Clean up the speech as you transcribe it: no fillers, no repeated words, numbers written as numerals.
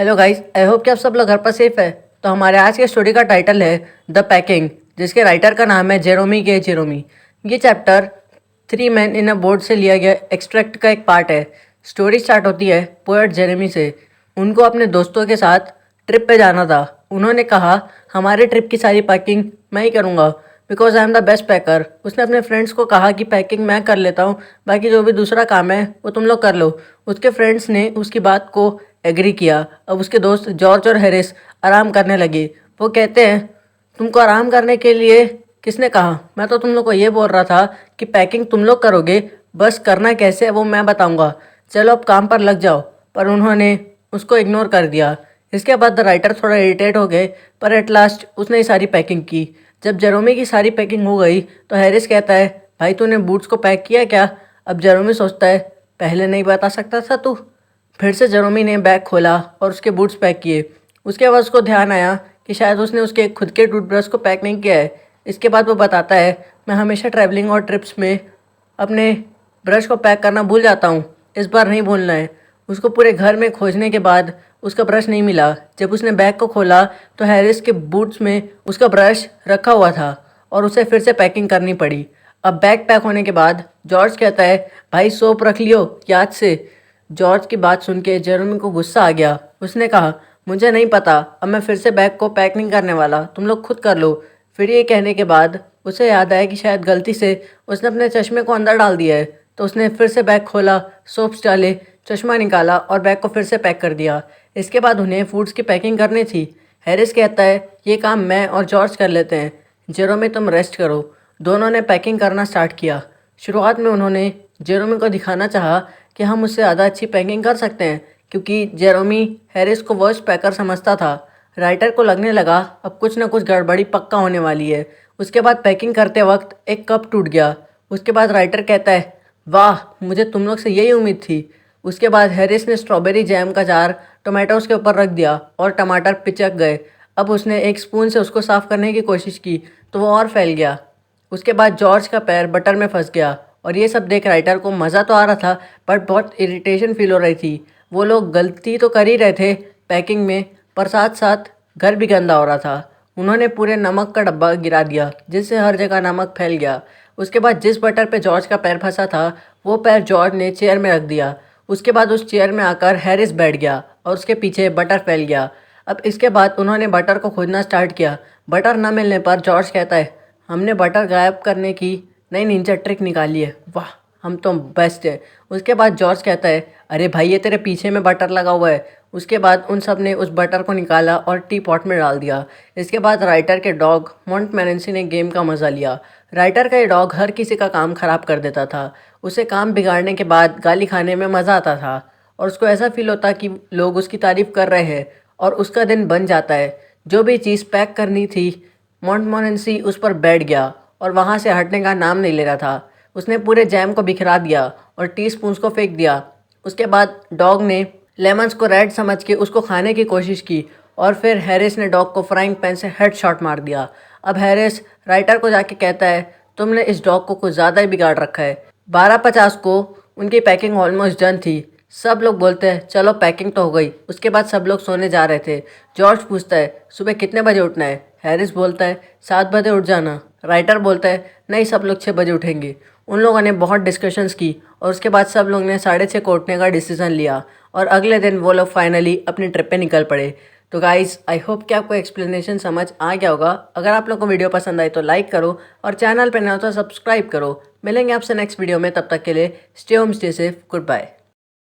Hello guys, I hope कि आप सब लोग घर पर सेफ है। तो हमारे आज के स्टोरी का टाइटल है द पैकिंग, जिसके राइटर का नाम है जेरोमी के जेरोमी। ये chapter 3 man in a board से लिया गया एक्सट्रैक्ट का एक पार्ट है। स्टोरी स्टार्ट होती है पोएट जेरेमी से। उनको अपने दोस्तों के साथ ट्रिप पे जाना था। उन्होंने कहा, हमारे ट्रिप की सारी पैकिंग मैं ही करूँगा because I am the best packer. उसने अपने फ्रेंड्स को कहा कि पैकिंग मैं कर लेता हूँ, बाकी जो भी दूसरा काम है वो तुम लोग कर लो। उसके फ्रेंड्स ने उसकी बात को एग्री किया। अब उसके दोस्त जॉर्ज और हैरिस आराम करने लगे। वो कहते हैं, तुमको आराम करने के लिए किसने कहा? मैं तो तुम लोग को ये बोल रहा था कि पैकिंग तुम लोग करोगे, बस करना कैसे है वो मैं बताऊंगा। चलो अब काम पर लग जाओ। पर उन्होंने उसको इग्नोर कर दिया। इसके बाद द राइटर थोड़ा इरिटेट हो गए, पर एट लास्ट उसने ही सारी पैकिंग की। जब जेरोमी की सारी पैकिंग हो गई तो हैरिस कहता है, भाई तूने बूट्स को पैक किया क्या? अब जेरोमी सोचता है, पहले नहीं बता सकता था तू? फिर से जेरोमी ने बैग खोला और उसके बूट्स पैक किए। उसके बाद उसको ध्यान आया कि शायद उसने उसके खुद के टूथब्रश को पैक नहीं किया है। इसके बाद वो बताता है, मैं हमेशा ट्रैवलिंग और ट्रिप्स में अपने ब्रश को पैक करना भूल जाता हूँ, इस बार नहीं भूलना है। उसको पूरे घर में खोजने के बाद उसका ब्रश नहीं मिला। जब उसने बैग को खोला तो हैरिस के बूट्स में उसका ब्रश रखा हुआ था और उसे फिर से पैकिंग करनी पड़ी। अब बैग पैक होने के बाद जॉर्ज कहता है, भाई सोप रख लियो याद से। जॉर्ज की बात सुन के जेरोमी को गुस्सा आ गया। उसने कहा, मुझे नहीं पता, अब मैं फिर से बैग को पैक नहीं करने वाला, तुम लोग खुद कर लो। फिर ये कहने के बाद उसे याद आया कि शायद गलती से उसने अपने चश्मे को अंदर डाल दिया है। तो उसने फिर से बैग खोला, सोप्स डाले, चश्मा निकाला और बैग को फिर से पैक कर दिया। इसके बाद उन्हें फूड्स की पैकिंग करनी थी। हैरिस कहता है, ये काम मैं और जॉर्ज कर लेते हैं, जेरोमी तुम रेस्ट करो। दोनों ने पैकिंग करना स्टार्ट किया। शुरुआत में उन्होंने जेरोमी को दिखाना चाहा कि हम उससे ज़्यादा अच्छी पैकिंग कर सकते हैं, क्योंकि जेरोमी हैरिस को वर्स्ट पैकर समझता था। राइटर को लगने लगा अब कुछ ना कुछ गड़बड़ी पक्का होने वाली है। उसके बाद पैकिंग करते वक्त एक कप टूट गया। उसके बाद राइटर कहता है, वाह, मुझे तुम लोग से यही उम्मीद थी। उसके बाद हैरिस ने स्ट्रॉबेरी जैम का जार टोमेटोज़ के ऊपर रख दिया और टमाटर पिचक गए। अब उसने एक स्पून से उसको साफ़ करने की कोशिश की तो वो और फैल गया। उसके बाद जॉर्ज का पैर बटर में फंस गया और ये सब देख राइटर को मज़ा तो आ रहा था, बट बहुत इरिटेशन फील हो रही थी। वो लोग गलती तो कर ही रहे थे पैकिंग में, पर साथ साथ घर भी गंदा हो रहा था। उन्होंने पूरे नमक का डब्बा गिरा दिया, जिससे हर जगह नमक फैल गया। उसके बाद जिस बटर पे जॉर्ज का पैर फंसा था, वो पैर जॉर्ज ने चेयर में रख दिया। उसके बाद उस चेयर में आकर हैरिस बैठ गया और उसके पीछे बटर फैल गया। अब इसके बाद उन्होंने बटर को खोजना स्टार्ट किया। बटर न मिलने पर जॉर्ज कहता है, हमने बटर गायब करने की नई निंजा ट्रिक निकाली है, वाह हम तो बेस्ट है। उसके बाद जॉर्ज कहता है, अरे भाई ये तेरे पीछे में बटर लगा हुआ है। उसके बाद उन सब ने उस बटर को निकाला और टी पॉट में डाल दिया। इसके बाद राइटर के डॉग मोंटमोरेंसी ने गेम का मज़ा लिया। राइटर का ये डॉग हर किसी का काम ख़राब कर देता था। उसे काम बिगाड़ने के बाद गाली खाने में मज़ा आता था और उसको ऐसा फील होता कि लोग उसकी तारीफ़ कर रहे हैं और उसका दिन बन जाता है। जो भी चीज़ पैक करनी थी, मोंटमोरेंसी उस पर बैठ गया और वहाँ से हटने का नाम नहीं ले रहा था। उसने पूरे जैम को बिखरा दिया और टीस्पून्स को फेंक दिया। उसके बाद डॉग ने लेमन्स को रेड समझ के उसको खाने की कोशिश की और फिर हैरिस ने डॉग को फ्राइंग पैन से हेडशॉट मार दिया। अब हैरिस राइटर को जाके कहता है, तुमने इस डॉग को कुछ ज़्यादा ही बिगाड़ रखा है। 12:50 को उनकी पैकिंग ऑलमोस्ट डन थी। सब लोग बोलते हैं, चलो पैकिंग तो हो गई। उसके बाद सब लोग सोने जा रहे थे। जॉर्ज पूछता है, सुबह कितने बजे उठना है? हैरिस बोलता है, 7 बजे उठ जाना। राइटर बोलता है, नहीं सब लोग 6 बजे उठेंगे। उन लोगों ने बहुत डिस्कशंस की और उसके बाद सब लोग ने 6:30 को उठने का डिसीजन लिया और अगले दिन वो लोग फाइनली अपनी ट्रिप पे निकल पड़े। तो गाइस, आई होप कि आपको एक्सप्लेनेशन समझ आ गया होगा। अगर आप लोग को वीडियो पसंद आई तो लाइक करो और चैनल पे नए हो तो सब्सक्राइब करो। मिलेंगे आपसे नेक्स्ट वीडियो में, तब तक के लिए stay home stay safe, good bye.